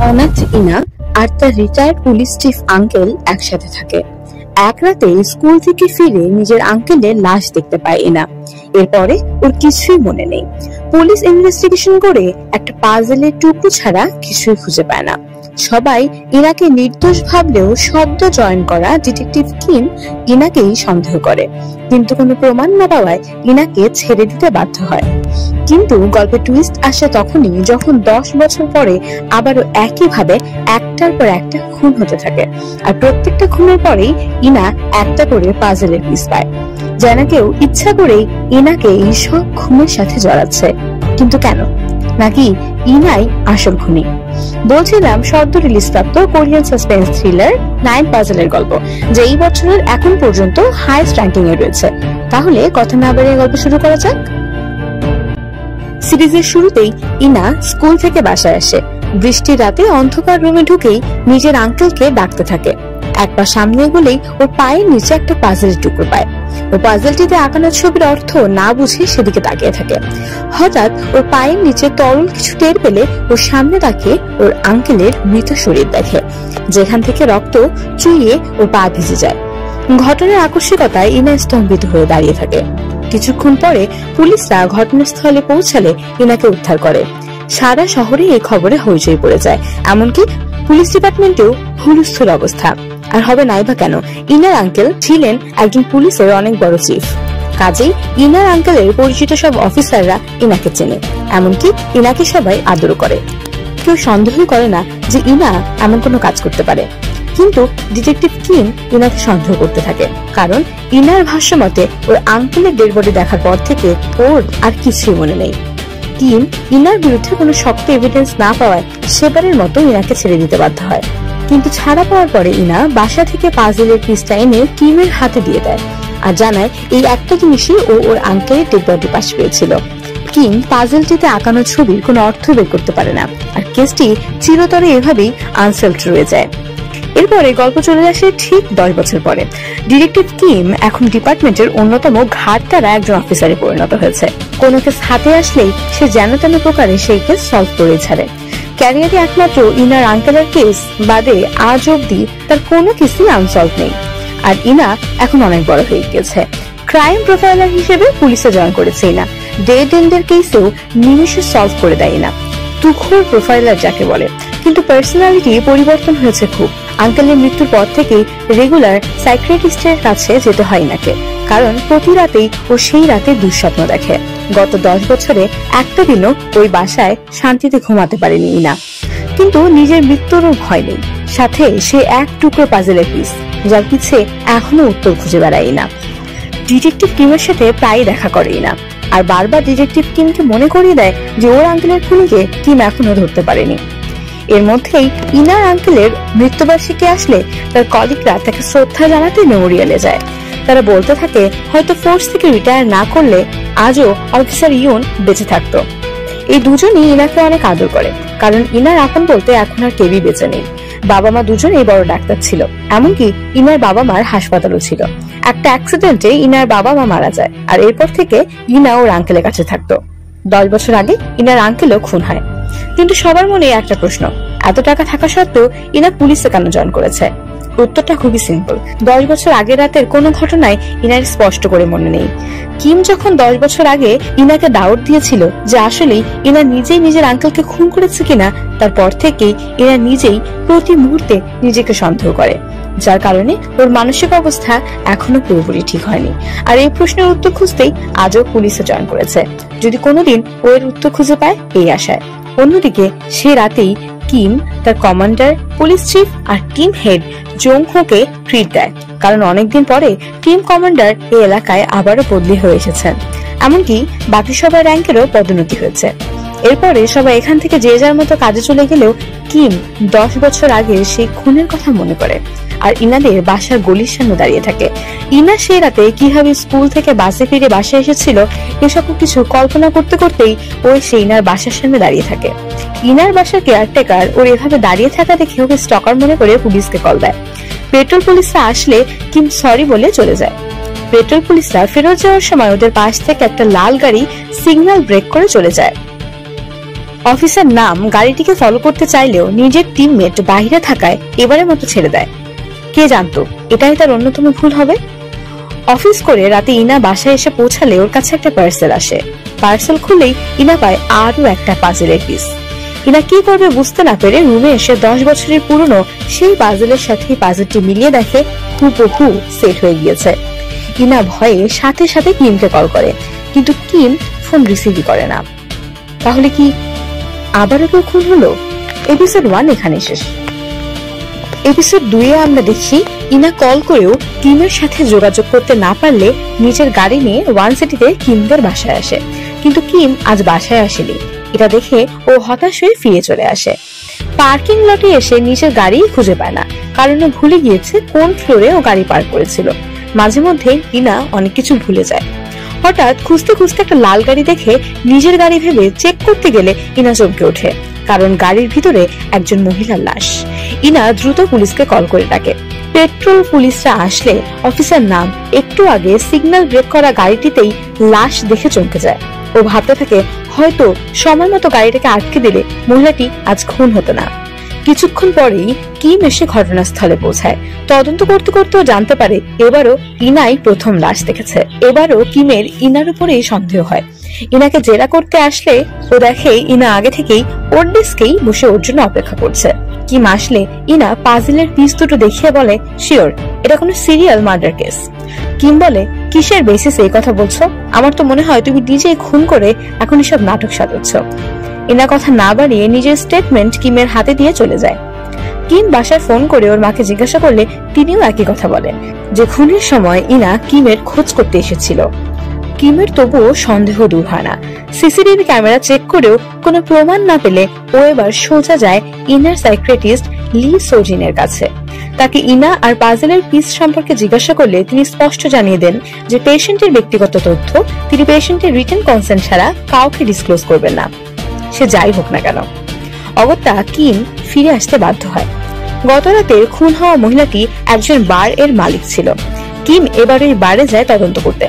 অনাথ ইনা আর তার retired police chief uncle একসাথে থাকে। এক রাতে স্কুল থেকে ফিরে নিজের আঙ্কেলের লাশ দেখতে পায় ইনা। এরপরে ওর কিছুই মনে নেই। পুলিশ ইনভেস্টিগেশন করে একটা পাজলের টুকরো ছাড়া কিছুই খুঁজে পায় না। সবাই ইনাকে নির্দোষ ভাবলেও শব্দ জয়েন করা ডিটেকটিভ কিম ইনাকেই সন্দেহ করে, কিন্তু কোনো প্রমাণ না পাওয়ায় ইনাকে ছেড়ে দিতে বাধ্য হয়। কিন্তু গল্পের টুইস্ট আসে তখনই যখন 10 বছর পরে আবারও একইভাবে একটার পর একটা খুন হতে থাকে, আর প্রত্যেকটা খুনের পরেই ইনা একটা করে পাজলের পিস পায়। যেন কেউ ইচ্ছা করেই ইনাকে এই সব খুনের সাথে জড়াচ্ছে। কিন্তু কেন? নাকি ইনাই আসল খুনি? বলছিলাম সদ্য রিলিজ প্রাপ্ত কোরিয়ান সাসপেন্স থ্রিলার 9 পাজলের গল্প, যে এই বছরের এখন পর্যন্ত হাইয়েস্ট র্যাঙ্কিং এ রয়েছে। তাহলে কথা না বাড়িয়ে গল্প শুরু করা যাক। সিরিজের শুরুতেই ইনা স্কুল থেকে বাসায় আসে। বৃষ্টির রাতে অন্ধকার রুমে ঢুকেই নিজের আঙ্কেলকে ডাকতে থাকে। একবার সামনে গেলেই ওর পায়ের নিচে একটা পাজলের টুকরো পায়। ও পাজলটিতে আঁকানো ছবির অর্থ না বুঝে সেদিকে তাকিয়ে থাকে। হঠাৎ ওর পায়ের নিচে তরল কিছু টের পেলে ওর সামনে তাকিয়ে ওর আঙ্কেলের মৃত শরীর দেখে, যেখান থেকে রক্ত চুইয়ে ওর পা ভিজে যায়। ঘটনার আকস্মিকতায় ইনা স্তম্ভিত হয়ে দাঁড়িয়ে থাকে। কিছুক্ষণ পরে পুলিশরা ঘটনাস্থলে পৌঁছালে ইনাকে উদ্ধার করে। সারা শহরে এই খবরে হইচই পড়ে যায়, এমনকি পুলিশ ডিপার্টমেন্টেও হুলস্থুল অবস্থা। আর হবে নাই বা কেন, ইনার আঙ্কেল ছিলেন একজন পুলিশের অনেক বড় চিফ। কাজেই ইনার আঙ্কেলের পরিচিত সব অফিসাররা ইনাকে চেনে, এমনকি ইনাকে সবাই আদর করে। কেউ সন্দেহ করে না যে ইনা এমন কোনো কাজ করতে পারে। কিন্তু ডিটেকটিভ কিম ইনাকে সন্দেহ করতে থাকে, কারণ ইনার ভাষ্য মতে ওর আঙ্কেলের ডেড বডি দেখার পর থেকে ওর আর কিছুই মনে নেই। কিম ইনার বিরুদ্ধে কোনো শক্ত এভিডেন্স না পাওয়ায় সেবারের মতো ইনাকে ছেড়ে দিতে বাধ্য হয়। কিন্তু ছাড়া পাওয়ার পরে ইনা বাসা থেকে পাজলের পিসটা এনে কিমের হাতে দিয়ে দেয় আর জানায় এই একটা জিনিসই ও ওর আঙ্কেলের ডেড বডি পাশ পেয়েছিল। কিম পাজলটিতে আঁকানো ছবির কোনো অর্থ বের করতে পারে না, আর কেসটি চিরতরে এভাবেই আনসলভড রয়ে যায়। এরপরে গল্প চলে আসে ঠিক 10 বছর পরে। ডিটেকটিভ কিম এখন ডিপার্টমেন্টের অন্যতম ঘাটতারা একজন অফিসারে পরিণত হয়েছে। কোনো কেস হাতে আসলেই সে যেন তেন প্রকারে সেই কেস সলভ করে ছাড়ে। ক্যারিয়ারে একমাত্র ইনার আঙ্কেলের কেস বাদে আজ অব্দি তার কোনো কিছুই আনসলভ নেই। আর ইনা এখন অনেক বড় হয়ে গেছে। ক্রাইম প্রোফাইলার হিসেবে পুলিশে জয়েন করেছে ইনা। ডেড এন্ডের কেসেও নিমিষে সলভ করে দেয় না। তুখোর প্রোফাইলার যাকে বলে। কিন্তু পার্সোনালিটি পরিবর্তন হয়েছে খুব। আঙ্কেলের মৃত্যুর পর থেকেই রেগুলার সাইকিয়াট্রিস্টের কাছে যেতে হয় ইনাকে, কারণ প্রতি রাতেই ও সেই রাতে দুঃস্বপ্ন দেখে। গত 10 বছরে একটা দিনও ওই বাসায় শান্তিতে ঘুমাতে পারেনি ইনা। কিন্তু নিজের মৃত্যুরও ভয় নেই, সাথে সে এক টুকরো পাজলের পিস, যার পিছে এখনো উত্তর খুঁজে বেড়ায় ইনা। ডিটেকটিভ কিমের সাথে প্রায় দেখা করে ইনা, আর বারবার ডিটেকটিভ কিমকে মনে করিয়ে দেয় যে ওর আঙ্কেলের খুনিকে কিম এখনো ধরতে পারেনি। এর মধ্যেই ইনার আঙ্কেলের মৃত্যুবার্ষিকী আসলে তার কলিগরা তাকে শ্রদ্ধা জানাতে মেমোরিয়ালে যায়। তারা বলতে থাকে হয়তো ফোর্স থেকে রিটায়ার না করলে আজও অফিসার ইউন বেঁচে থাকতো। এই দুজনই ইনাকে অনেক আদর করে, কারণ ইনার আপন বলতে এখন আর কেউই বেঁচে নেই। বাবা মা দুজনেই বড় ডাক্তার ছিল, এমনকি ইনার বাবা মার হাসপাতালও ছিল। একটা অ্যাক্সিডেন্টে ইনার বাবা মা মারা যায়, আর এরপর থেকে ইনা ওর আঙ্কেলের কাছে থাকতো। 10 বছর আগে ইনার আঙ্কেলও খুন হয়। কিন্তু সবার মনে একটা প্রশ্ন, এত টাকা থাকা সত্ত্বেও ইনা পুলিশে কেন জয়েন করেছে? উত্তরটা খুবই সিম্পল। 10 বছর আগের রাতের কোনো ঘটনায় ইনার স্পষ্ট করে মনে নেই। কিম যখন 10 বছর আগে ইনাকে ডাউট দিয়েছিল যে আসলেই ইনা নিজেই নিজের আঙ্কেলকে খুন করেছে কিনা, তারপর থেকেই ইনা নিজেই প্রতি মুহূর্তে নিজেকে সন্দেহ করে, যার কারণে ওর মানসিক অবস্থা এখনো পুরোপুরি ঠিক হয়নি। আর এই প্রশ্নের উত্তর খুঁজতেই আজও পুলিশে জয়েন করেছে, যদি কোনোদিন ও এর উত্তর খুঁজে পায় এই আশায়। অন্যদিকে সে রাতেই কিম তার কমান্ডার, পুলিশ চিফ আর টিম হেড জং হোকে ট্রিট দেয়, কারণ অনেকদিন পরে টিম কমান্ডার এই এলাকায় আবারও বদলি হয়ে এসেছেন। এমনকি বাকি সবার র্যাঙ্কেরও পদোন্নতি হয়েছে। এরপরে সবাই এখান থেকে যে যার মতো কাজে চলে গেলেও কিম 10 বছর আগে সেই খুনের কথা মনে করে, আর ইনাদের বাসার গলির সামনে দাঁড়িয়ে থাকে। ইনা সেই রাতে কিভাবে স্কুল থেকে বাসে ফিরে বাসায় এসেছিল এসব কিছু কল্পনা করতে করতেই ওই সে ইনার বাসার সামনে দাঁড়িয়ে থাকে। ইনার বাসার কেয়ারটেকার ওর এভাবে দাঁড়িয়ে থাকা দেখে ওকে স্টকার মনে করে পুলিশকে কল দেয়। পেট্রোল পুলিশরা আসলে কিম সরি বলে চলে যায়। পেট্রোল পুলিশরা ফেরত যাওয়ার সময় ওদের পাশ থেকে একটা লাল গাড়ি সিগন্যাল ব্রেক করে চলে যায়। অফিসার নাম গাড়িটিকে ফলো করতে চাইলেও নিজের টিমমেট বাইরে থাকায় এবারের মতো ছেড়ে দেয়। কে জানতো এটাই তার অন্যতম ভুল হবে। অফিস করে রাতে ইনা বাসায় এসে পৌঁছালে ওর কাছে একটা পার্সেল আসে। পার্সেল খুলেই ইনা পায় আরো একটা পাজেলের পিস। ইনা কি করবে বুঝতে না পেরে রুমে এসে 10 বছরের পুরনো সেই পাজেলের সাথে পাজেলটি মিলিয়ে দেখে হুবহু সেট হয়ে গিয়েছে। ইনা ভয়ে সাথে সাথে কিমকে কল করে, কিন্তু কিম ফোন রিসিভই করে না। তাহলে কি আবারও কেউ খুন হলো? এপিসোড 1 এখানে শেষ। এপিসোড 2 এ আমরা দেখি ইনা কল করেও কিমের সাথে যোগাযোগ করতে না পারলে নিজের গাড়ি নিয়ে ওয়ান সিটিতে কিমদের বাসায় আসে, কিন্তু কিম আজ বাসায় আসেনি। এটা দেখে ও হতাশ হয়ে ফিরে চলে আসে। পার্কিং লটে এসে নিজের গাড়ি খুঁজে পায় না, কারণ ও ভুলে গিয়েছে কোন ফ্লোরে ও গাড়ি পার্ক করেছিল। মাঝে মধ্যে ইনা অনেক কিছু ভুলে যায়। হঠাৎ খুঁজতে খুঁজতে একটা লাল গাড়ি দেখে নিজের গাড়ি ভেবে চেক করতে গেলে ইনা চমকে ওঠে, কারণ গাড়ির ভিতরে একজন মহিলার লাশ। ইনা দ্রুত পুলিশকে কল করে ডাকে। পেট্রোল পুলিশরা আসলে অফিসার নাম একটু আগে সিগন্যাল ব্রেক করা গাড়িটিতেই লাশ দেখে চমকে যায়। ও ভাবতে থাকে হয়তো সময় মতো গাড়িটাকে আটকে দিলে মহিলাটি আজ খুন হতো না। কিছুক্ষণ পরেই কিম এসে ঘটনাস্থলে পৌঁছায়। তদন্ত করতে করতেও জানতে পারে এবারও ইনাই প্রথম লাশ দেখেছে। এবারও কিমের ইনার উপরেই সন্দেহ হয়। ইনাকে জেরা করতে আসলে ও দেখে ইনা আগে থেকেই ওর ডেস্কেই বসে ওর জন্য অপেক্ষা করছে। কিম আসলে ইনা পাজেলের পিস দুটো দেখিয়ে বলে, শিওর এটা কোনো সিরিয়াল মার্ডার কেস। কিম বলে, কিসের বেসিসে এই কথা বলছো? আমার তো মনে হয় তুমি নিজেই খুন করে এখন এসব নাটক সাজাচ্ছ। ইনা কথা না বাড়িয়ে নিজের স্টেটমেন্ট কিমের হাতে দিয়ে চলে যায়। কিম বাসায় ফোন করে ওর মাকে জিজ্ঞাসা করলে তিনিও একই কথা বলেন, যে খুনের সময় ইনা কিমের খোঁজ করতে এসেছিল। কিমের তবুও সন্দেহ দূর হয় না। সিসিটিভি ক্যামেরা চেক করেও কোনো প্রমাণ না পেলে ও এবার সোজা যায় ইনার সাইকিয়াট্রিস্ট লি সোজিনের কাছে। তাকে ইনা আর পাজেলের পিস সম্পর্কে জিজ্ঞাসা করলে তিনি স্পষ্ট জানিয়ে দেন যে পেশেন্টের ব্যক্তিগত তথ্য তিনি পেশেন্টের রিটেন কনসেন্ট ছাড়া কাউকে ডিসক্লোজ করবেন না, সে যাই হোক না কেন। অগত্যা কিম ফিরে আসতে বাধ্য হয়। গত রাতে খুন হওয়া মহিলাটি একজন বার এর মালিক ছিল। কিম এবার ওই বারে যায় তদন্ত করতে।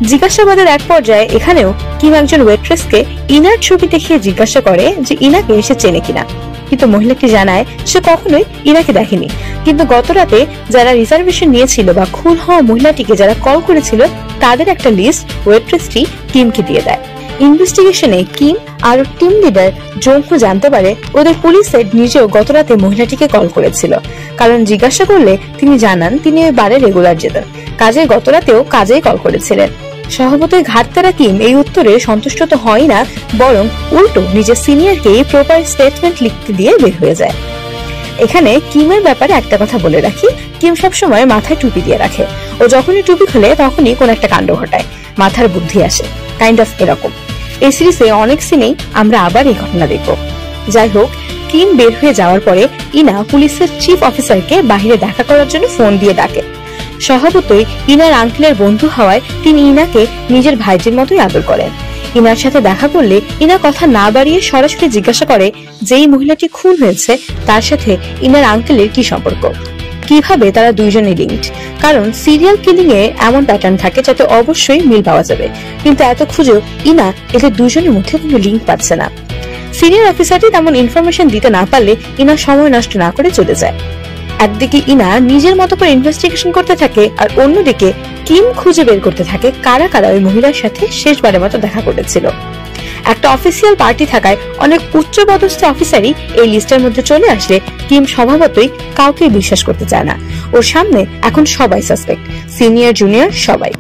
জিজ্ঞাসাবাদের এক পর্যায়ে এখানেও কিম একজন ওয়েট্রেসকে ইনার ছবি দেখিয়ে জিজ্ঞাসা করে যে ইনাকে সে চেনে কিনা, কিন্তু মহিলাটি জানায় সে কখনোই ইনাকে দেখেনি। কিন্তু গত রাতে যারা রিজার্ভেশন নিয়েছিল বা খুন হওয়া মহিলাটিকে যারা কল করেছিল তাদের একটা লিস্ট ওয়েট্রেসটি কিমকে দিয়ে দেয়। ইনভেস্টিগেশনে কিম আর টিম লিডার জোংহো জানতে পারে ওদের পুলিশ হেড নিজেও গতরাতে মহিলাটিকে কল করেছিল, কারণ জিজ্ঞাসা করলে তিনি জানান তিনি ওই বারে রেগুলার যেতেন, কাজে গতরাতেও কাজেই কল করেছিলেন। স্বভাবতই ঘাটতারা কিম এই উত্তরে সন্তুষ্ট তো হয় না, বরং উল্টো নিজের সিনিয়রকে প্রপার স্টেটমেন্ট লিখতে দিয়ে বের হয়ে যায়। এখানে কিমের ব্যাপারে একটা কথা বলে রাখি, কিম সবসময় মাথায় টুপি দিয়ে রাখে। ও যখনই টুপি খোলে তখনই কোন একটা কাণ্ড ঘটায়, মাথার বুদ্ধি আসে, কাইন্ড অফ এরকম। এই সিরিজে অনেক সিনেই আমরা আবার এই ঘটনা দেখব। যাই হোক, কিম বের হয়ে যাওয়ার পরে ইনা পুলিশের চিফ অফিসারকে বাহিরে দেখা করার জন্য ফোন দিয়ে ডাকে। স্বভাবতই ইনার আঙ্কেলের বন্ধু হওয়ায় তিনি ইনাকে নিজের ভাইজির মতোই আদর করেন। ইনার সাথে দেখা করলে ইনা কথা না বাড়িয়ে সরাসরি জিজ্ঞাসা করে যেই মহিলাটি খুন হয়েছে তার সাথে ইনার আঙ্কেলের কি সম্পর্ক, কিভাবে তারা দুইজনই লিঙ্কড। কারণ সিরিয়াল কিলিং এ এমন প্যাটার্ন থাকে যাতে অবশ্যই মিল পাওয়া যাবে, কিন্তু এত খুঁজেও ইনা এদের দুজনের মধ্যে কোনো লিঙ্ক পাচ্ছে না। সিনিয়র অফিসারটি তেমন ইনফরমেশন দিতে না পারলে ইনা সময় নষ্ট না করে চলে যায়। একদিকে ইনা নিজের মতো করে ইনভেস্টিগেশন করতে থাকে আর অন্যদিকে কিম খুঁজে বের করতে থাকে কারা কারা ওই মহিলার সাথে শেষবারের মতো দেখা করেছিল। একটা অফিসিয়াল পার্টি থাকায় অনেক উচ্চ পদস্থ অফিসারই এই লিস্টের মধ্যে চলে আসলে কিম স্বভাবতই কাউকে বিশ্বাস করতে চায় না। ওর সামনে এখন সবাই সাসপেক্ট, সিনিয়র জুনিয়র সবাই।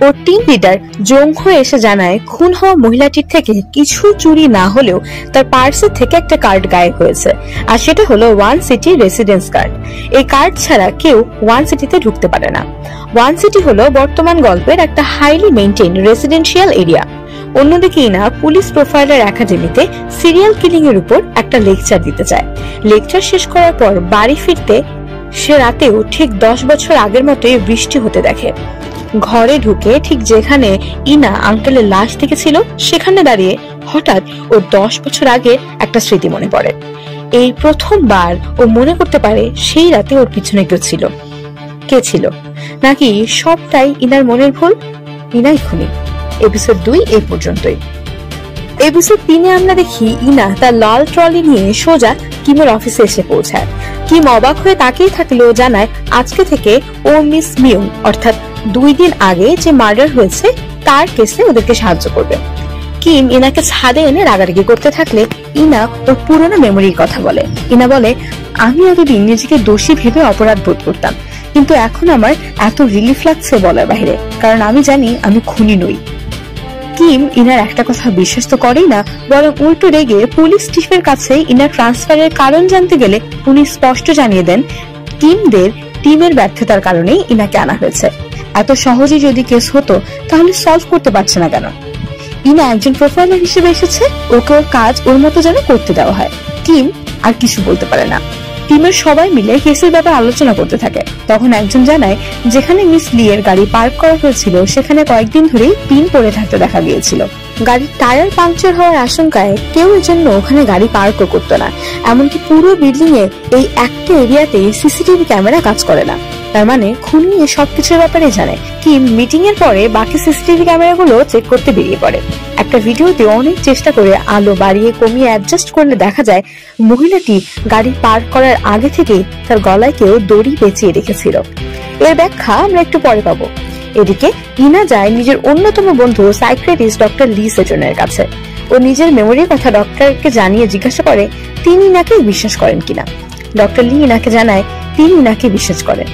ওর টিম লিডার জোংহো এসে জানায় খুন হওয়া মহিলাটির থেকে কিছু চুরি না হলেও তার পার্সের থেকে একটা কার্ড গায়েব হয়েছে, আর সেটা হলো ওয়ান সিটি রেসিডেন্স কার্ড। এই কার্ড ছাড়া কেউ ওয়ান সিটিতে ঢুকতে পারে না। ওয়ান সিটি হলো বর্তমান গল্পের একটা হাইলি মেইনটেইন রেসিডেন্সিয়াল এরিয়া। অন্যদিকে ইনা পুলিশ প্রোফাইলার একাডেমিতে সিরিয়াল কিলিং এর উপর একটা লেকচার দিতে চায়। লেকচার শেষ করার পর বাড়ি ফিরতে সে রাতেও ঠিক 10 বছর আগের মতোই বৃষ্টি হতে দেখে। ঘরে ঢুকে ঠিক যেখানে ইনা আঙ্কেলের লাশ দেখেছিল সেখানে দাঁড়িয়ে হঠাৎ ওর 10 বছর আগে একটা স্মৃতি মনে পড়ে। এই প্রথমবার ও মনে করতে পারে সেই রাতে ওর পিছনে কেউ ছিল। কে ছিল? নাকি সবটাই ইনার মনের ভুল? ইনাই খুনি। এপিসোড 2 এই পর্যন্তই। এপিসোড 3-এ আমরা দেখি ইনা তার লাল ট্রলি নিয়ে সোজা কিমের অফিসে এসে পৌঁছায়। কিম অবাক হয়ে তাকিয়ে থাকলেও জানায় আজকে থেকে ও মিস মিয়ং অর্থাৎ 2 দিন আগে যে মার্ডার হয়েছে তার কেসে ওদেরকে সাহায্য করবে। কিম ইনাকে ছাদে এনে রাগারাগি করতে থাকলে ইনা ওর পুরোনো মেমোরির কথা বলে। ইনা বলে, আমি এতদিন নিজেকে দোষী ভেবে অপরাধ বোধ করতাম, কিন্তু এখন আমার এত রিলিফ লাগছে বলার বাইরে, কারণ আমি জানি আমি খুনি নই। কিম ইনার একটা কথা বিশ্বাস তো করেই না, বরং উল্টো রেগে পুলিশ চিফের কাছে ইনার ট্রান্সফারের কারণ জানতে গেলে উনি স্পষ্ট জানিয়ে দেন কিমদের টিমের ব্যর্থতার কারণেই ইনাকে আনা হয়েছে। এত সহজে যদি কেস হতো তাহলে সলভ করতে পারছে না কেন? ইনা একজন প্রোফাইলার হিসেবে এসেছে, ওকে ওর কাজ ওর মতো যেন করতে দেওয়া হয়। কিম আর কিছু বলতে পারে না। টিমের সবাই মিলে কেসের ব্যাপারে আলোচনা করতে থাকে। তখন একজন জানায় যেখানে মিস লি এর গাড়ি পার্ক করা হয়েছিল সেখানে কয়েকদিন ধরেই পিন পড়ে থাকতে দেখা গিয়েছিল। গাড়ির টায়ার পাংচার হওয়ার আশঙ্কায় কেউ এর জন্য ওখানে গাড়ি পার্কও করতো না। এমনকি পুরো বিল্ডিং এ এই একটা এরিয়াতে সিসিটিভি ক্যামেরা কাজ করে না। তার মানে খুনি এই সবকিছুর ব্যাপারে জানে। কিম মিটিং এর পরে বাকি সিসিটিভি ক্যামেরাগুলো চেক করতে বেরিয়ে পড়ে। একটা ভিডিওতে অনেক চেষ্টা করে আলো বাড়িয়ে কমিয়ে অ্যাডজাস্ট করলে দেখা যায় মহিলাটি গাড়ি পার্ক করার আগে থেকেই তার গলায় কেউ দড়ি পেঁচিয়ে রেখেছিল। এর ব্যাখ্যা আমরা একটু পরে পাবো। এদিকে ইনা যায় নিজের অন্যতম বন্ধু সাইকিয়াট্রিস্ট ডক্টর লি সেজনের কাছে। ও নিজের মেমোরির কথা ডক্টরকে জানিয়ে জিজ্ঞাসা করে তিনি ইনাকে বিশ্বাস করেন কিনা। ডক্টর লি ইনাকে জানায় তিনি ইনাকে বিশ্বাস করেন।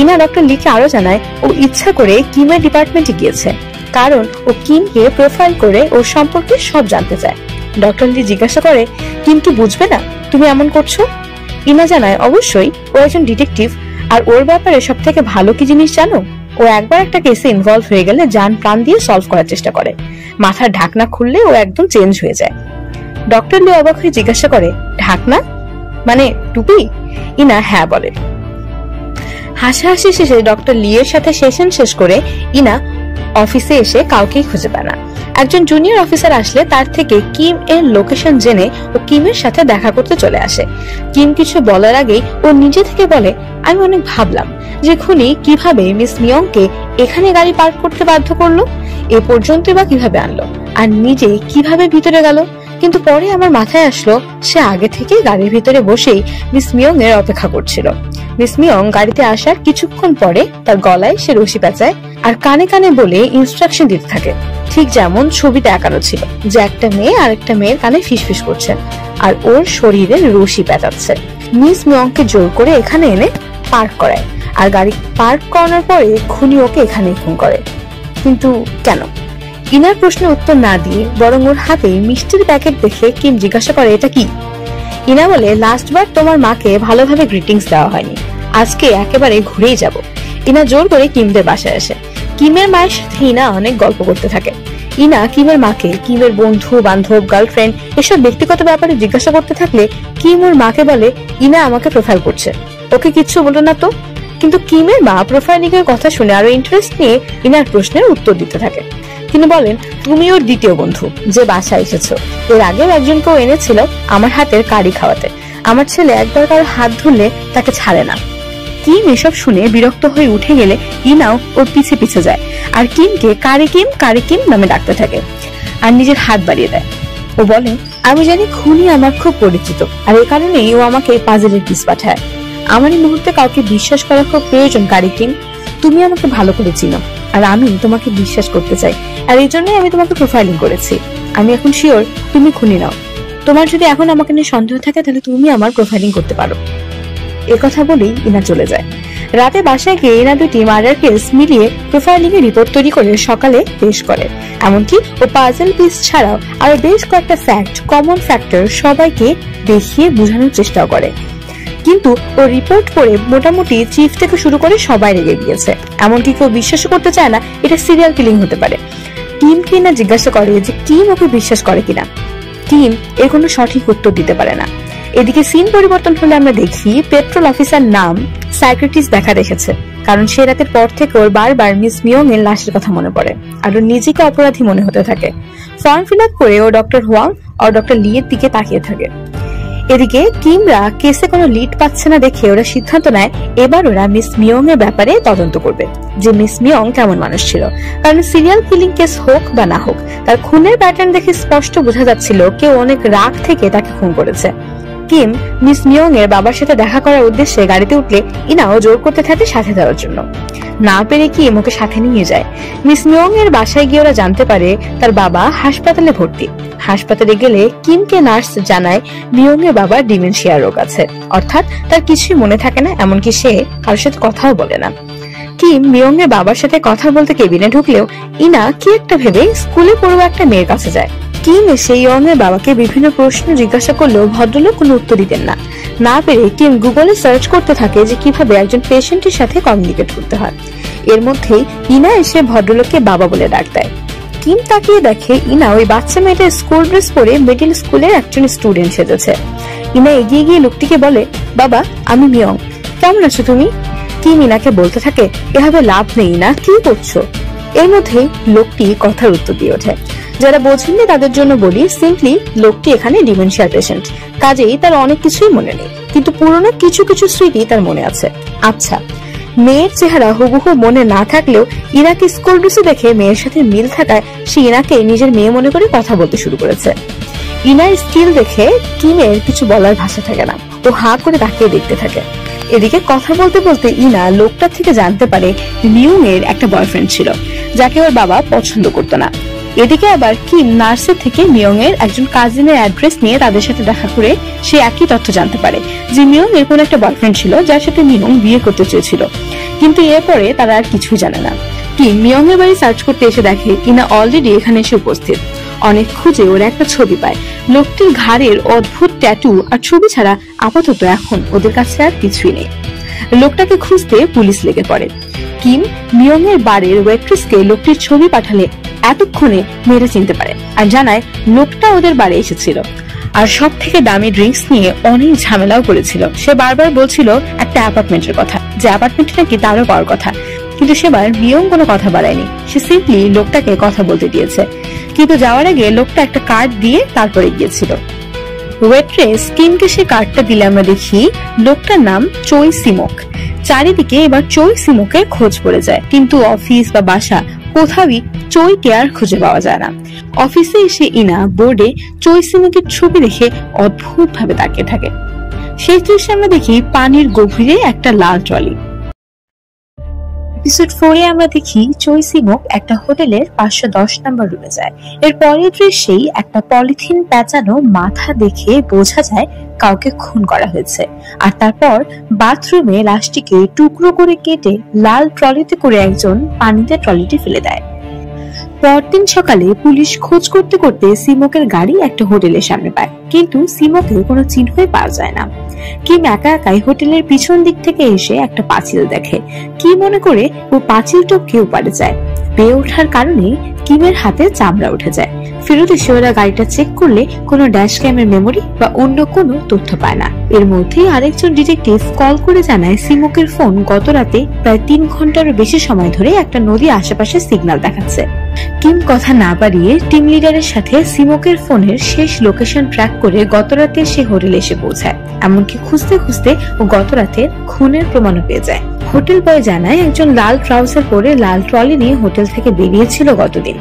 ইনা ডক্টর লিকে আরো জানায় ও ইচ্ছা করে কিমের ডিপার্টমেন্টে গিয়েছে, কারণ ও কিমকে প্রোফাইল করে ওর সম্পর্কে সব জানতে চায়। ডক্টর লি জিজ্ঞাসা করে কিম কি বুঝবে না তুমি এমন করছো? ইনা জানায় অবশ্যই, ও একজন ডিটেকটিভ, আর ওর ব্যাপারে সব থেকে ভালো কি জিনিস জানো? ও একবার একটা কেসে ইনভলভ হয়ে গেলে জান প্রাণ দিয়ে সলভ করার চেষ্টা করে। মাথার ঢাকনা খুললে ও একদম চেঞ্জ হয়ে যায়। ডক্টর লি অবাক হয়ে জিজ্ঞাসা করে ঢাকনা মানে টুপি? ইনা হ্যাঁ বলে। হাসাহাসি শেষে ডক্টর লি এর সাথে সেশন শেষ করে ইনা অফিসে এসে কাউকেই খুঁজে পায় না। একজন জুনিয়র অফিসার আসলে তার থেকে কিম এর লোকেশন জেনে ও কিমের সাথে দেখা করতে চলে আসে। কিম কিছু বলার আগেই ও নিজে থেকে বলে, আমি অনেক ভাবলাম যে খুনি কিভাবে মিস মিয়ংকে এখানে গাড়ি পার্ক করতে বাধ্য করলো, এ পর্যন্ত বা কিভাবে আনলো, আর নিজে কিভাবে ভিতরে গেল। কিন্তু পরে আমার মাথায় আসলো সে আগে থেকে গাড়ির ভিতরে বসেই মিস মিয়ং এর অপেক্ষা করছিল। মিস মিয়ং গাড়িতে আসার কিছুক্ষণ পরে তার গলায় সে রশি পেঁচায় আর কানে কানে বলে ইনস্ট্রাকশন দিতে থাকে, ঠিক যেমন ছবিতে আঁকানো ছিল যে একটা মেয়ে আরেকটা মেয়ের কানে ফিসফিস করছে আর ওর শরীরে রশি পেঁচাচ্ছে। মিস মিয়ংকে জোর করে এখানে এনে পার্ক করায়, আর গাড়ি পার্ক করানোর পরে খুনি ওকে এখানে খুন করে। কিন্তু কেন? ইনার প্রশ্নের উত্তর না দিয়ে বরং ওর হাতে মিষ্টির প্যাকেট দেখে কিম জিজ্ঞাসা করে এটা কি? ইনা বলে লাস্টবার তোমার মাকে ভালোভাবে গ্রিটিংস দেওয়া হয়নি, আজকে একেবারে ঘুরেই যাব। ইনা জোর করে কিমদের বাসায় আসে। কিমের মায়ের সাথে ইনা অনেক গল্প করতে থাকে। ইনা কিমের মাকে কিমের বন্ধু বান্ধব গার্লফ্রেন্ড এসব ব্যক্তিগত ব্যাপারে জিজ্ঞাসা করতে থাকলে কিম ওর মাকে বলে ইনা আমাকে প্রোফাইল করছে, ওকে কিচ্ছু বলো না তো। কিন্তু কিমের মা প্রোফাইলিং এর কথা শুনে আরো ইন্টারেস্ট নিয়ে ইনার প্রশ্নের উত্তর দিতে থাকে। তিনি বলেন তুমি ওর দ্বিতীয় বন্ধু যে বাসায় এসেছো, এর আগেও একজনকেও এনেছিল আমার হাতের কারি খাওয়াতে। আমার ছেলে একবার কারো হাত ধরলে তাকে ছাড়ে না। কিম এসব শুনে বিরক্ত হয়ে উঠে গেলে ইনাও ওর পিছে পিছে যায় আর কিমকে কারি কিম নামে ডাকতে থাকে আর নিজের হাত বাড়িয়ে দেয়। ও বলে আমি জানি খুনি আমার খুব পরিচিত, আর এই কারণেই ও আমাকে পাজেলের পিস পাঠায়। আমার এই মুহূর্তে কাউকে বিশ্বাস করা খুব প্রয়োজন কারি কিম। তুমি আমাকে ভালো করে চিনো আর আমি তোমাকে বিশ্বাস করতে চাই, আর এই জন্যই আমি তোমাকে প্রোফাইলিং করেছি। আমি এখন শিওর তুমি খুনি নাও। তোমার যদি এখন আমাকে নিয়ে সন্দেহ থাকে তাহলে তুমি আমার প্রোফাইলিং করতে পারো। একথা বলেই ইনা চলে যায়। রাতে বাসায় গিয়ে ইনা দুটি মার্ডার কেস মিলিয়ে প্রোফাইলিং এর রিপোর্ট তৈরি করে সকালে পেশ করে। এমনকি ও পাজল পিস ছাড়াও আরো বেশ কয়েকটা ফ্যাক্ট, কমন ফ্যাক্টর সবাইকে দেখিয়ে বোঝানোর চেষ্টাও করে। কিন্তু ও রিপোর্ট পড়ে মোটামুটি চিফ থেকে শুরু করে সবাই রেগে গিয়েছে। এমনকি কেউ বিশ্বাস করতে চায় না এটা সিরিয়াল কিলিং হতে পারে। কিম কিনা জিজ্ঞাসা করে যে কিম ওকে বিশ্বাস করে কিনা। কিম এর কোনো সঠিক উত্তর দিতে পারে না। এদিকে সিন পরিবর্তন হলে আমরা দেখি পেট্রোল অফিসার নাম সাইকিয়াট্রিস্ট দেখা রেখেছে, কারণ সে রাতের পর থেকে ওর বারবার মিস মিয়ং এর লাশের কথা মনে পড়ে আর ওর নিজেকে অপরাধী মনে হতে থাকে। ফর্ম ফিল আপ করে ও ডক্টর হোয়াং আর ডক্টর লি এর দিকে তাকিয়ে থাকে। এদিকে কিমরা কেসে কোনো লিড পাচ্ছে না দেখে ওরা সিদ্ধান্ত নেয় এবার ওরা মিস মিয়ং এর ব্যাপারে তদন্ত করবে, যে মিস মিয়ং কেমন মানুষ ছিল। কারণ সিরিয়াল কিলিং কেস হোক বা না হোক, তার খুনের প্যাটার্ন দেখে স্পষ্ট বোঝা যাচ্ছিল কেউ অনেক রাগ থেকে তাকে খুন করেছে। কিম মিস মিয়ং এর বাবার সাথে দেখা করার উদ্দেশ্যে গাড়িতে উঠলে ইনাও জোর করতে থাকে সাথে যাওয়ার জন্য। না পেরে কিম ওকে সাথে নিয়ে যায়। মিস মিয়ং এর বাসায় গিয়ে ওরা জানতে পারে তার বাবা হাসপাতালে ভর্তি। হাসপাতালে গেলে কিমকে নার্স জানায় মিয়ং এর বাবার ডিমেনশিয়া রোগ আছে, অর্থাৎ তার কিছুই মনে থাকে না, এমনকি সে কারোর সাথে কথাও বলে না। কিম মিয়ং এর বাবার সাথে কথা বলতে কেবিনে ঢুকলেও ইনা কি একটা ভেবে স্কুলে পড়ুয়া একটা মেয়ের কাছে যায়। কিম এসে ইয়ং এর বাবাকে বিভিন্ন প্রশ্ন জিজ্ঞাসা করলেও ভদ্রলোক কোনো উত্তর দিতেন না। না পেরে কিম গুগলে সার্চ করতে থাকে যে কিভাবে একজন পেশেন্টের সাথে কমিউনিকেট করতে হয়। এর মধ্যেই ইনা এসে ভদ্রলোককে বাবা বলে ডাক দেয়। কিম তাকিয়ে দেখে ইনা ওই বাচ্চা মেয়েটার স্কুল ড্রেস পরে মিডল স্কুলের একজন স্টুডেন্ট সেজেছে। ইনা এগিয়ে গিয়ে লোকটিকে বলে, বাবা আমি মিয়ং, কেমন আছো তুমি? কিম ইনাকে বলতে থাকে, এভাবে লাভ নেই না, কি করছো? এর মধ্যে লোকটি কথার উত্তর দিয়ে ওঠে। যারা বোঝেননি তাদের জন্য বলি, সিম্পলি লোকটি এখানে ডিমেনশিয়া পেশেন্ট, কাজেই তার অনেক কিছুই মনে নেই, কিন্তু পুরনো কিছু কিছু স্মৃতি তার মনে আছে। আচ্ছা, মেয়ের চেহারা হুবহু মনে না থাকলেও ইনাকে স্কুল ড্রেসে দেখে মেয়ের সাথে মিল থাকায় সে ইনাকে নিজের মেয়ে মনে করে কথা বলতে শুরু করেছে। ইনার স্কিল দেখে কিমের কিছু বলার ভাষা থাকে না, ও হা করে তাকিয়ে দেখতে থাকে। এদিকে কথা বলতে বলতে ইনা লোকটার থেকে জানতে পারে মিয়ং এর একটা বয়ফ্রেন্ড ছিল, যাকে ওর বাবা পছন্দ করতো না। এদিকে আবার কিম নার্সের থেকে মিয়ং এর একজন কাজিনের অ্যাড্রেস নিয়ে তাদের সাথে দেখা করে সে একই তথ্য জানতে পারে যে মিয়ং এর কোন একটা বয়ফ্রেন্ড ছিল যার সাথে মিয়ং বিয়ে করতে চেয়েছিল, কিন্তু এরপরে তারা আর কিছুই জানে না। কিম মিয়ং এর বাড়ি সার্চ করতে এসে দেখে ইনা অলরেডি এখানে এসে উপস্থিত। অনেক খুঁজে ওরা একটা ছবি পায়। লোকটির ঘাড়ের অদ্ভুত ট্যাটু আর ছবি ছাড়া আপাতত এখন ওদের কাছে আর কিছুই নেই। লোকটাকে খুঁজতে পুলিশ লেগে পড়ে। কিম মিয়ং এর বাড়ির ওয়েট্রেসকে লোকটির ছবি পাঠালে এতক্ষণে মেয়েরা চিনতে পারে আর জানায় লোকটা ওদের বাড়ি এসেছিল আর সব থেকে দামি ড্রিঙ্কস নিয়ে অনেক ঝামেলাও করেছিল। সে বারবার বলছিল একটা অ্যাপার্টমেন্টের কথা, যে অ্যাপার্টমেন্ট নাকি তারও পাওয়ার কথা, কিন্তু সেবার মিয়ং কোনো কথা বাড়ায়নি। সে সিম্পলি লোকটাকে কথা বলতে দিয়েছে, কিন্তু যাওয়ার আগে লোকটা একটা কার্ড দিয়ে তারপরে গিয়েছিল। ওয়েট্রেস কিমকে সে কার্ডটা দিলে আমরা দেখি লোকটার নাম চই সিমক। চারিদিকে এবার চই সিমকের খোঁজ পড়ে যায়, কিন্তু অফিস বা বাসা কোথাওই চইকে আর খুঁজে পাওয়া যায় না। অফিসে এসে ইনা বোর্ডে চই সিমকের ছবি দেখে অদ্ভুত ভাবে তাকিয়ে থাকে। সেই দৃশ্যে আমরা দেখি পানির গভীরে একটা লাল ট্রলি। এপিসোড 4-এ আমরা দেখি চই সিমক একটা হোটেলের 510 নম্বর রুমে যায়। এর পরের দৃশ্যেই একটা পলিথিন পেঁচানো মাথা দেখে বোঝা যায় কাউকে খুন করা হয়েছে, আর তারপর বাথরুমে লাশটিকে টুকরো করে কেটে লাল ট্রলিতে করে একজন পানিতে ট্রলিটি ফেলে দেয়। পরদিন সকালে পুলিশ খোঁজ করতে করতে সিমকের গাড়ি একটা হোটেলের সামনে পায়, কিন্তু সিমকের কোনো চিহ্নই পাওয়া যায় না। কিম একা একাই হোটেলের পিছন দিক থেকে এসে একটা পাঁচিল দেখে। কি মনে করে ও পাঁচিল টপকে ওপারে যায়। পেয়ে ওঠার কারণে কিমের হাতে চামড়া উঠে যায়। ফেরত এসে ওরা গাড়িটা চেক করলে কোনো ড্যাশ ক্যামের মেমোরি বা অন্য কোনো তথ্য পায় না। এর মধ্যে আরেকজন ডিটেকটিভ কল করে জানায় সিমকের ফোন গত রাতে প্রায় 3 ঘন্টারও বেশি সময় ধরে একটা নদীর আশেপাশে সিগন্যাল দেখাচ্ছে। কিম কথা না বাড়িয়ে টিম লিডারের সাথে সিমকের ফোনের শেষ লোকেশন ট্র্যাক করে গত রাতে সে হোটেলে এসে পৌঁছায়। এমনকি খুঁজতে খুঁজতে ও গত রাতের খুনের প্রমাণও পেয়ে যায়। হোটেল বয় জানায় একজন লাল ট্রাউজার পরে লাল ট্রলি নিয়ে হোটেল থেকে বেরিয়েছিল গতদিন।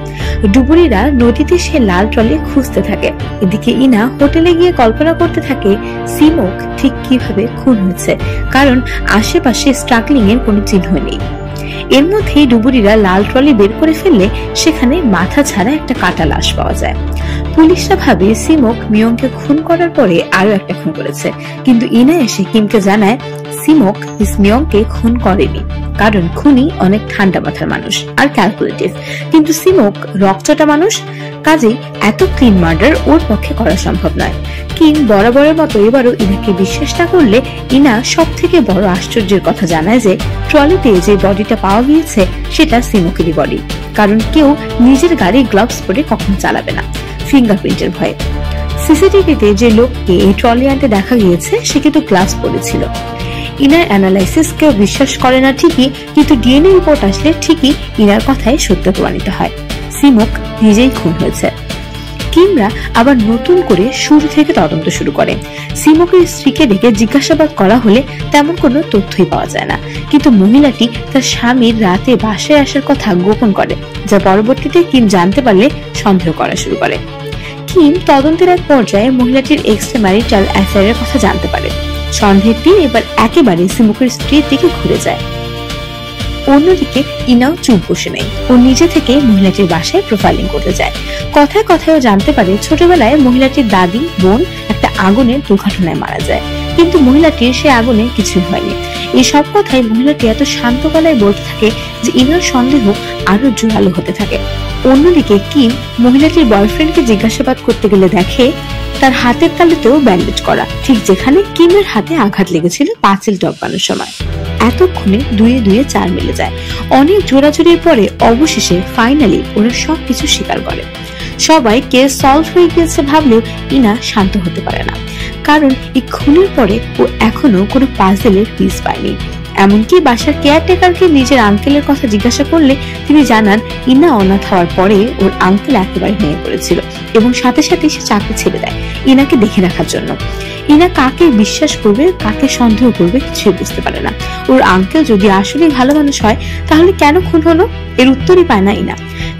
ডুবুরিরা নদীতে সে লাল ট্রলি খুঁজতে থাকে। এদিকে ইনা হোটেলে গিয়ে কল্পনা করতে থাকে সিমক ঠিক কিভাবে খুন হয়েছে, কারণ আশেপাশে স্ট্রাগলিং এর কোনো চিহ্ন নেই। এর মধ্যেই ডুবুরিরা লাল ট্রলি বের করে ফেললে সেখানে মাথা ছাড়া একটা কাটা লাশ পাওয়া যায়। পুলিশরা ভাবে সিমক মিয়ংকে খুন করার পরে আরো একটা খুন করেছে, কিন্তু ইনা এসে কিমকে জানায় সিমক মিয়ংকে খুন করেনি, কারণ খুনি অনেক ঠান্ডা মাথার মানুষ আর ক্যালকুলেটিভ, কিন্তু সিমক রকচটা মানুষ, কাজেই এত ক্লিন মার্ডার ওর পক্ষে করা সম্ভব নয়। কিম বরাবরের মতো এবারও ইনাকে বিশ্বাস না করলে ইনা সব থেকে বড় আশ্চর্যের কথা জানায় যে ট্রলিতে যে বডিটা পাওয়া গিয়েছে সেটা সিমকেরই বডি, কারণ কেউ নিজের গাড়ি গ্লাভস পরে কখনো চালাবে না ফিঙ্গারপ্রিন্টের ভয়ে। সিসিটিভিতে যে লোককে এই ট্রলি আনতে দেখা গিয়েছে সে কিন্তু গ্লাভস পরেছিল। ইনার অ্যানালাইসিস কেউ বিশ্বাস করে না ঠিকই, কিন্তু ডিএনএ রিপোর্ট আসলে ঠিকই ইনার কথাই সত্য প্রমাণিত হয়। সিমক নিজেই খুন হয়েছে। কিমরা আবার নতুন করে শুরু থেকে তদন্ত শুরু করে। সিমোকের স্ত্রীকে ডেকে জিজ্ঞাসাবাদ করা হলে তেমন কোনো তথ্যই পাওয়া যায় না, কিন্তু মহিলাটি তার স্বামীর রাতে বাসায় আসার কথা গোপন করে, যা পরবর্তীতে কিম জানতে পারলে সন্দেহ করা শুরু করে। কিম তদন্তের এক পর্যায়ে মহিলাটির এক্সট্রা ম্যারিটাল অ্যাফেয়ারের কথা জানতে পারে। সন্দেহের তীর এবার একেবারে সিমোকের স্ত্রীর দিকে ঘুরে যায়। অন্যদিকে ইনাও চুপ বসে নেই, ও নিজে থেকে মহিলাটির বাসায় প্রোফাইলিং করতে যায়। কথায় কথায়ও জানতে পারে ছোটবেলায় মহিলাটির দাদি বোন একটা আগুনের দুর্ঘটনায় মারা যায়, কিন্তু মহিলাটির সে আগুনে কিছুই হয়নি। এই সব কথাই মহিলাটি এত শান্ত গলায় বলতে থাকে যে ইনার সন্দেহ আরো জোরালো হতে থাকে। অন্যদিকে কিম মহিলাটির বয়ফ্রেন্ডকে জিজ্ঞাসাবাদ করতে গেলে দেখে তার হাতের তালুতেও ব্যান্ডেজ করা, ঠিক যেখানে কিমের হাতে আঘাত লেগেছিল পাঁচিল টপকানোর সময়। এতক্ষণে দুয়ে দুয়ে চার মিলে যায়। অনেক জোরাজুরির পরে অবশেষে ফাইনালি ওরা সবকিছু স্বীকার করে। সবাই কেস সলভ হয়ে গিয়েছে ভাবলেও ইনা শান্ত হতে পারে না, কারণ এই খুনের পরে ও এখনো কোনো পাজেলের পিস পায়নি। এমনকি বাসার কেয়ারটেকারকে নিজের আঙ্কেলের কথা জিজ্ঞাসা করলে তিনি জানান ইনা অনাথ হওয়ার পরে ওর আঙ্কেল একেবারে ভেঙে পড়েছিল এবং সাথে সাথে সে চাকরি ছেড়ে দেয় ইনাকে দেখে রাখার জন্য। ইনা কাকে বিশ্বাস করবে, কাকে সন্দেহ করবে কিছুই বুঝতে পারে না। ওর আঙ্কেল যদি আসলে ভালো মানুষ হয় তাহলে কেন খুন হলো, এর উত্তরই পায় না ইনা।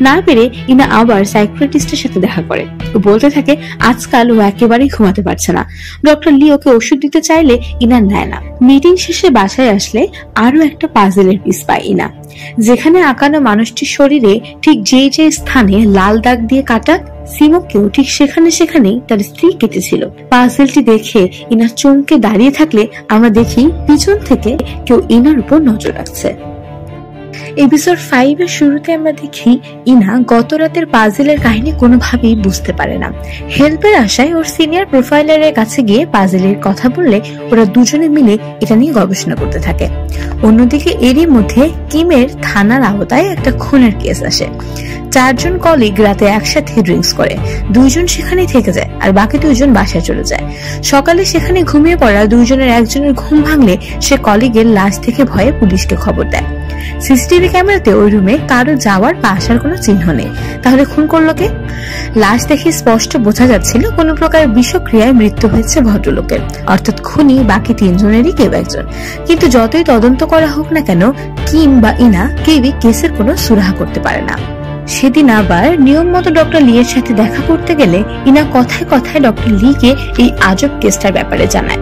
না পেরে ইনা আবার সাইকিয়াট্রিস্টের সাথে দেখা করে। ও বলতে থাকে আজকাল ও একেবারেই ঘুমাতে পারছে না। ডক্টর লি ওকে ওষুধ দিতে চাইলে ইনা নেয় না। মিটিং শেষে বাসায় আসলে আরো একটা পাজেলের পিস পায় ইনা, যেখানে আঁকানো মানুষটির শরীরে ঠিক যে যে স্থানে লাল দাগ দিয়ে কাটা, সিমোকেও ঠিক সেখানেই তার স্ত্রী কেটেছিল। পাজেলটি দেখে ইনা চমকে দাঁড়িয়ে থাকলে আমরা দেখি পিছন থেকে কেউ ইনার উপর নজর রাখছে। এপিসোড 5 এর শুরুতে আমরা দেখি ইনা গত রাতের পাজেলের কাহিনী কোনোভাবেই বুঝতে পারে না। হেল্পের আশায় ওর সিনিয়র প্রোফাইলারের কাছে গিয়ে পাজেলের কথা বললে ওরা দুজনে মিলে এটা নিয়ে গবেষণা করতে থাকে। অন্যদিকে এরই মধ্যে কিমের থানার আওতায় একটা খুনের কেস আসে। 4 জন কলিগ রাতে একসাথে ড্রিঙ্কস করে, 2 জন সেখানেই থেকে যায় আর বাকি 2 জন বাসায় চলে যায়। সকালে সেখানে ঘুমিয়ে পড়া 2 জনের একজনের ঘুম ভাঙলে সে কলিগের লাশ থেকে ভয়ে পুলিশকে খবর দেয়। সিসিটিভি ক্যামেরাতে ওই রুমে কারো যাওয়ার বা আসার কোনো চিহ্ন নেই। তাহলে খুন করলো কে? লাশ দেখে স্পষ্ট বোঝা যাচ্ছিল কোনো প্রকার বিষক্রিয়ায় মৃত্যু হয়েছে ভদ্রলোকের, অর্থাৎ খুনি বাকি 3 জনেরই কেউ একজন। কিন্তু যতই তদন্ত করা হোক না কেন কিম বা ইনা কেউই কেসের কোনো সুরাহা করতে পারে না। সেদিন আবার নিয়ম মতো ডক্টর লি এর সাথে দেখা করতে গেলে ইনা কথায় কথায় ডক্টর লি কে এই আজব কেসটার ব্যাপারে জানায়।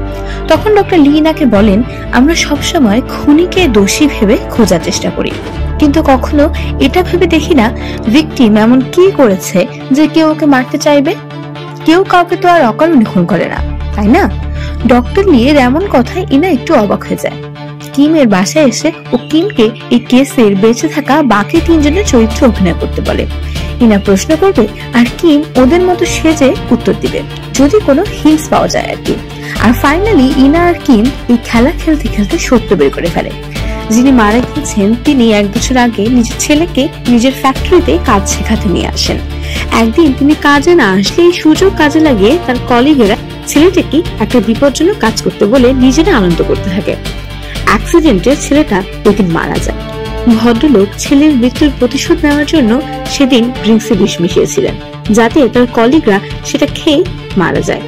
তখন ডক্টর লি ইনাকে বলেন, আমরা সবসময় খুনিকে দোষী ভেবে খোঁজার চেষ্টা করি, কিন্তু কখনো এটা ভেবে দেখি না ভিকটিম এমন কি করেছে যে কেউ ওকে মারতে চাইবে। কেউ কাউকে তো আর অকারণে খুন করে না, তাই না? ডক্টর লি এর এমন কথায় ইনা একটু অবাক হয়ে যায়। কিমের বাসায় এসে ও কিমকে এই কেসের বেঁচে থাকা বাকি 3 জনের চরিত্র অভিনয় করতে বলে। ইনা প্রশ্ন করবে আর কিম ওদের মতো সেজে উত্তর দিবে, যদি কোনো হিন্টস পাওয়া যায় আর কি। আর ফাইনালি ইনা আর কিম এই খেলা খেলতে খেলতে সত্য বের করে ফেলে। যিনি মারা গিয়েছেন তিনি 1 বছর আগে নিজের ছেলেকে নিজের ফ্যাক্টরিতে কাজ শেখাতে নিয়ে আসেন। একদিন তিনি কাজে না আসলে এই সুযোগ কাজে লাগিয়ে তার কলিগেরা ছেলেটাকে একটা বিপজ্জনক কাজ করতে বলে নিজেরা আনন্দ করতে থাকে। অ্যাক্সিডেন্টে ছেলেটা ওদিন মারা যায়। ভদ্রলোক ছেলের মৃত্যুর প্রতিশোধ নেওয়ার জন্য সেদিন ড্রিঙ্কসে বিষ মিশিয়েছিলেন, যাতে তার কলিগরা সেটা খেয়ে মারা যায়।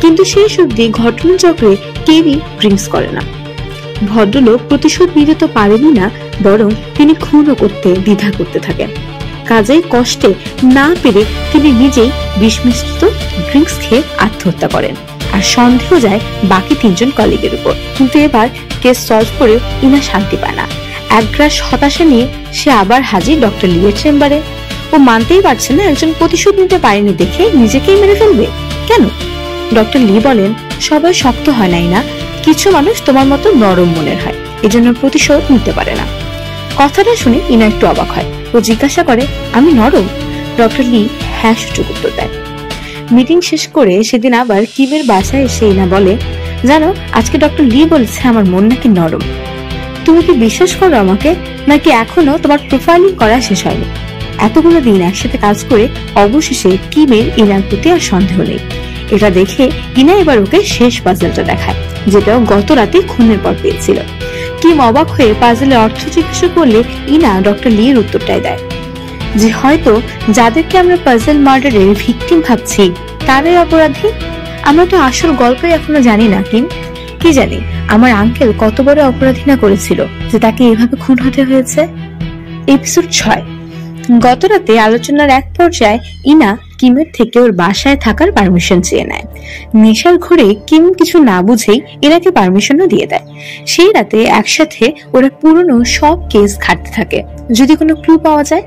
কিন্তু সেই অবধি ঘটনাচক্রে কেউই ড্রিঙ্কস করে না। ভদ্রলোক প্রতিশোধ নিতে তো পারেনি না, বরং তিনি খুনও করতে দ্বিধা করতে থাকেন। কাজেই কষ্টে না পেরে তিনি নিজেই বিষ মিশ্রিত ড্রিঙ্কস খেয়ে আত্মহত্যা করেন। আর সন্দেহ যায় বাকি 3 জন কলিগের উপর। কিন্তু এবার কেস সলভ করে ইনা শান্তি পায় না। এক গ্রাস হতাশা নিয়ে সে আবার হাজির ডক্টর লি এর চেম্বারে। ও মানতেই পারছে না একজন প্রতিশোধ নিতে পারেনি দেখে নিজেকেই মেরে ফেলবে। কেন? ডক্টর লি বলেন, সবাই শক্ত হয় নাই না, কিছু মানুষ তোমার মতো নরম মনের হয়, এজন্য প্রতিশোধ নিতে পারে না। কথাটা শুনে ইনা একটু অবাক হয়। ও জিজ্ঞাসা করে, আমি নরম? ডক্টর লি হ্যাঁ সূচক উত্তর দেয়। মিটিং শেষ করে সেদিন আবার কিমের বাসায় এসে ইনা বলে, জানো আজকে ডক্টর লি বলেছে আমার মন নাকি নরম। তুমি কি বিশ্বাস করো আমাকে, নাকি এখনো তোমার প্রোফাইলিং করা শেষ হয়নি? এতগুলো দিন একসাথে কাজ করে অবশেষে কিমের ইনার প্রতি আর সন্দেহ নেই। এটা দেখে ইনা এবার ওকে শেষ পাজলটা দেখায়, যেটাও গত রাতে খুনের পর পেয়েছিল। কিম অবাক হয়ে পাজলের অর্থ জিজ্ঞাসা করলে ইনা ডক্টর লি এর উত্তরটাই দেয়। যে হয়তো যাদেরকে আমরা পাজল মার্ডারের ভিকটিম ভাবছি তারাই অপরাধী। আমরা তো আসল গল্পই এখনো জানি না কিম। কি জানি আমার আঙ্কেল কত বড় অপরাধী না করেছিল যে তাকে এভাবে খুন হতে হয়েছে। এপিসোড 6। গত রাতে আলোচনার এক পর্যায়ে ইনা কিমের থেকে ওর বাসায় থাকার পারমিশন চেয়ে নেয়। নেশার ঘরে কিম কিছু না বুঝেই ইনাকে পারমিশনও দিয়ে দেয়। সেই রাতে একসাথে ওরা পুরনো সব কেস ঘাটতে থাকে যদি কোনো ক্লু পাওয়া যায়।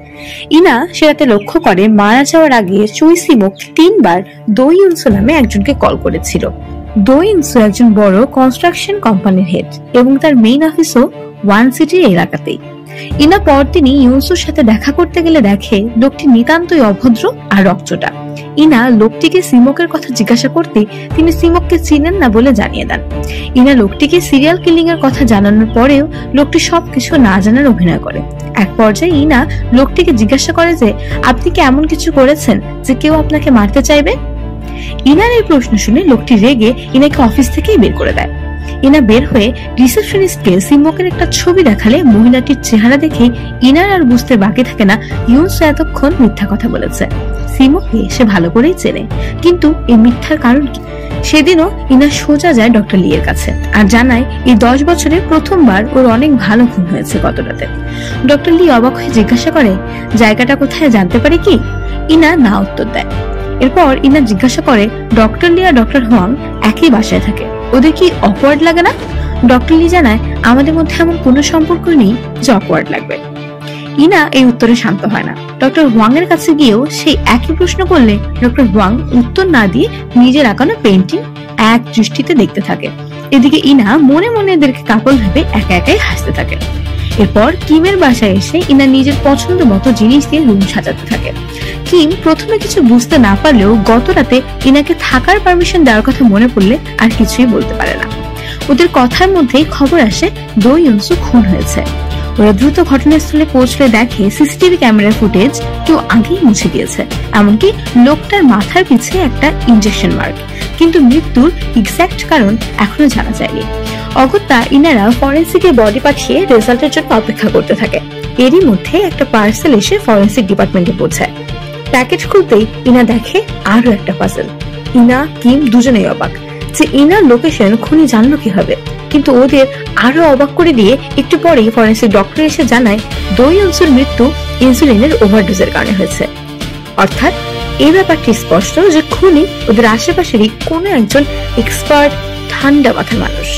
ইনা সে রাতে লক্ষ্য করে মারা যাওয়ার আগে চুই সিমোক 3 বার দো ইউনসো নামে একজনকে কল করেছিল। দো ইউনসো একজন বড় কনস্ট্রাকশন কোম্পানির হেড এবং তার মেইন অফিসও ওয়ান সিটির এলাকাতেই। ইনা পরদিনই ইউনসোর সাথে দেখা করতে গেলে দেখে লোকটি নিতান্তই অভদ্র আর রকচটা। ইনা লোকটিকে সিমোকের কথা জিজ্ঞাসা করতে তিনি সিমোককে চিনেন না বলে জানিয়ে দেন। ইনা লোকটিকে সিরিয়াল কিলিং এর কথা জানানোর পরেও লোকটি সবকিছু না জানার অভিনয় করে। এক পর্যায়ে ইনা লোকটিকে জিজ্ঞাসা করে যে আপনি কি এমন কিছু করেছেন যে কেউ আপনাকে মারতে চাইবে। ইনার এই প্রশ্ন শুনে লোকটি রেগে ইনাকে অফিস থেকেই বের করে দেয়। ইনা বের হয়ে রিসেপশনিস্টকে সিমোকের একটা ছবি দেখালে মহিলাটির চেহারা দেখে ইনার আর বুঝতে বাকি থাকে না ইউনসো এতক্ষণ মিথ্যা কথা বলেছে। সিমোকে সে ভালো করেই চেনে, কিন্তু এই মিথ্যার কারণ কি? সেদিনও ইনা সোজা যায় ডক্টর লি এর কাছে আর জানায় এই 10 বছরে প্রথমবার ওর অনেক ভালো ঘুম হয়েছে গত রাতে। ডক্টর লি অবাক হয়ে জিজ্ঞাসা করে জায়গাটা কোথায় জানতে পারি কি? ইনা না উত্তর দেয়। এরপর ইনা জিজ্ঞাসা করে ডক্টর লি আর ডক্টর হোয়াং একই বাসায় থাকে, ওদের কি অকওয়ার্ড লাগে না? ডক্টর লি জানায় আমাদের মধ্যে এমন কোনো সম্পর্ক নেই যে অকওয়ার্ড লাগবে। ইনা এই উত্তরে শান্ত হয় না। ডক্টর হোয়াং এর কাছে গিয়েও সেই একই প্রশ্ন করলে ডক্টর হোয়াং উত্তর না দিয়ে নিজের আঁকানো পেইন্টিং এক দৃষ্টিতে দেখতে থাকে। এদিকে ইনা মনে মনে এদেরকে কাপল ভেবে একা একাই হাসতে থাকে। এরপর কিমের বাসায় এসে ইনা নিজের পছন্দ মতো জিনিস দিয়ে রুম সাজাতে থাকে। কিম প্রথমে কিছু বুঝতে না পারলেও গত রাতে ইনাকে থাকার পারমিশন দেওয়ার কথা মনে পড়লে আর কিছুই বলতে পারে না। ওদের কথার মধ্যেই খবর আসে দো ইউনসো খুন হয়েছে। ওরা দ্রুত ঘটনাস্থলে পৌঁছলে দেখে সিসিটিভি ক্যামেরার ফুটেজ কেউ আগেই মুছে দিয়েছে, এমনকি লোকটার মাথার পিছে একটা ইনজেকশন মার্ক, কিন্তু মৃত্যুর এক্সাক্ট কারণ এখনো জানা যায়নি। অগত্যা ইনারা ফরেন্সিকে বডি পাঠিয়ে রেজাল্টের জন্য অপেক্ষা করতে থাকে। এরই মধ্যে একটা পার্সেল এসে ফরেন্সিক ডিপার্টমেন্টে পৌঁছায়। প্যাকেজ খুলতেই ইনা দেখে আরো একটা পাজল। ইনা কিম দুজনেই অবাক যে ইনার লোকেশন খুনি জানলো কিভাবে, কিন্তু ওদের আরো অবাক করে দিয়ে একটু পরেই ফরেন্সিক ডক্টর এসে জানায় দো ইউনসোর মৃত্যু ইনসুলিনের ওভারডোজের কারণে হয়েছে। অর্থাৎ এই ব্যাপারটি স্পষ্ট যে খুনি ওদের আশেপাশেরই কোনো একজন এক্সপার্ট ঠান্ডা মাথার মানুষ।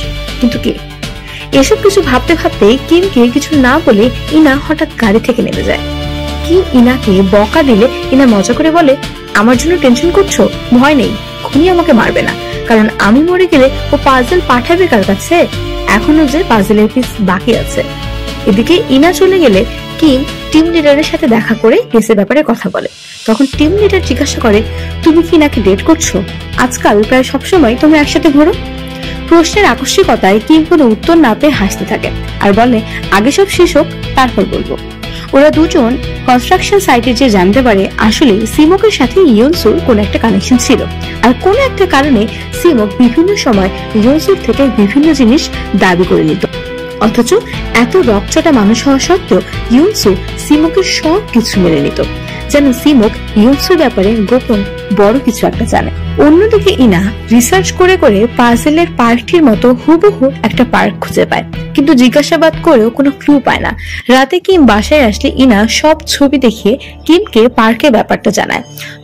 কিন্তু কে? এসব কিছু ভাবতে ভাবতে কিমকে কিছু না বলে ইনা হঠাৎ গাড়ি থেকে নেমে যায়। কিম ইনাকে বকা দিলে ইনা মজা করে বলে আমার জন্য টেনশন করছো? ভয় নেই, খুনি আমাকে মারবে না, কারণ আমি মরে গেলে ও পাজল পাঠাবে কার কাছে? এখনো যে পাজলের পিস বাকি আছে। এদিকে ইনা চলে গেলে কিম টিম লিডারের সাথে দেখা করে কেসের ব্যাপারে কথা বলে। তখন টিম লিডার জিজ্ঞাসা করে তুমি কি নাকি ডেট করছো? আজকাল প্রায় সবসময় তোমরা একসাথে ঘোরো। প্রশ্নের আকস্মিকতায় কিম কোনো উত্তর না পেয়ে হাসতে থাকে আর বলে আগে সব শেষ হোক তারপর বলবো। ওরা দুজন কনস্ট্রাকশন সাইটে যে জানতে পারে আসলে সিমোকের সাথে ইউনসোর কোন একটা কানেকশন ছিল, আর কোন একটা কারণে সিমোক বিভিন্ন সময় ইউনসোর থেকে বিভিন্ন জিনিস দাবি করে নিত। অথচ এত রকচটা মানুষ হওয়া সত্ত্বেও ইউনসো সিমোকের সব কিছু মেনে নিত, যেন সিমোক ইউনসোর ব্যাপারে গোপন বড় কিছু একটা জানে। অন্যদিকে ইনা রিসার্চ করে করে পাজলের পার্কটির মতো হুবহু একটা পার্ক খুঁজে পায়, কিন্তু জিজ্ঞাসাবাদ করেও কোনো ক্লু পায় না। রাতে কিম বাসায় আসলে ইনা সব ছবি দেখিয়ে কিমকে পার্কের ব্যাপারটা জানায়।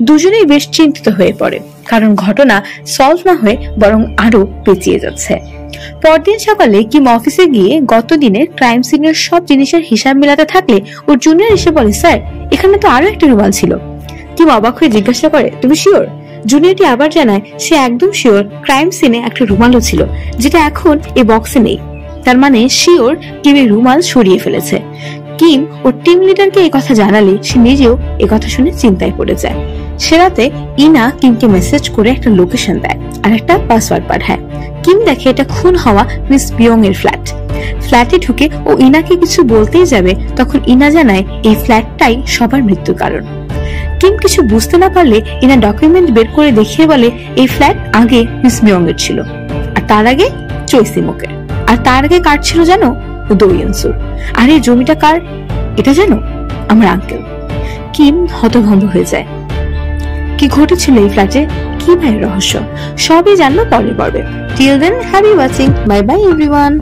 দুজনেই বেশ চিন্তিত হয়ে পড়ে, কারণ ঘটনা সলভ না হয়ে বরং আরো পেঁচিয়ে যাচ্ছে। পরদিন সকালে কিম অফিসে গিয়ে গত দিনের ক্রাইম সিনের সব জিনিসের হিসাব মেলাতে থাকলে ওর জুনিয়র এসে বলে স্যার এখানে তো আরো একটা রুমাল ছিল। কিম অবাক হয়ে জিজ্ঞাসা করে তুমি শিওর? জুনিয়রটি আবার জানায় সে একদম শিওর ক্রাইম সিনে একটা রুমালও ছিল, যেটা এখন এই বক্সে নেই। তার মানে শিওর কিম এই রুমাল সরিয়ে ফেলেছে। কিম ও টিম লিডারকে এই কথা জানালে সে নিজেও এই কথা শুনে চিন্তায় পড়ে যায়। সে রাতে ইনা কিমকে মেসেজ করে একটা লোকেশন দেয় আর একটা পাসওয়ার্ড পাঠায়। কিম দেখে এটা খুন হওয়া মিস বিয়ং এর ফ্ল্যাট। ফ্ল্যাটে ঢুকে ও ইনাকে কিছু বলতেই যাবে তখন ইনা জানায় এই ফ্ল্যাটটাই সবার মৃত্যুর কারণ। কিম কিছু বুঝতে না পারলে ইনা ডকুমেন্ট বের করে দেখিয়ে বলে এই ফ্ল্যাট আগে মিস বিয়ং এর ছিল, আর তার আগে চই সিমোকের, আর তার আগে কার ছিল জানো? দো ইউনসোর। আর এই জমিটা কার এটা জানো? আমার আঙ্কেল। টিম হতভম্ব হয়ে যায়। কি ঘটেছিল এই ফ্ল্যাটে, কি ভাই রহস্য, সবই জানবো পরের পর্বে। Till then happy watching, bye bye everyone.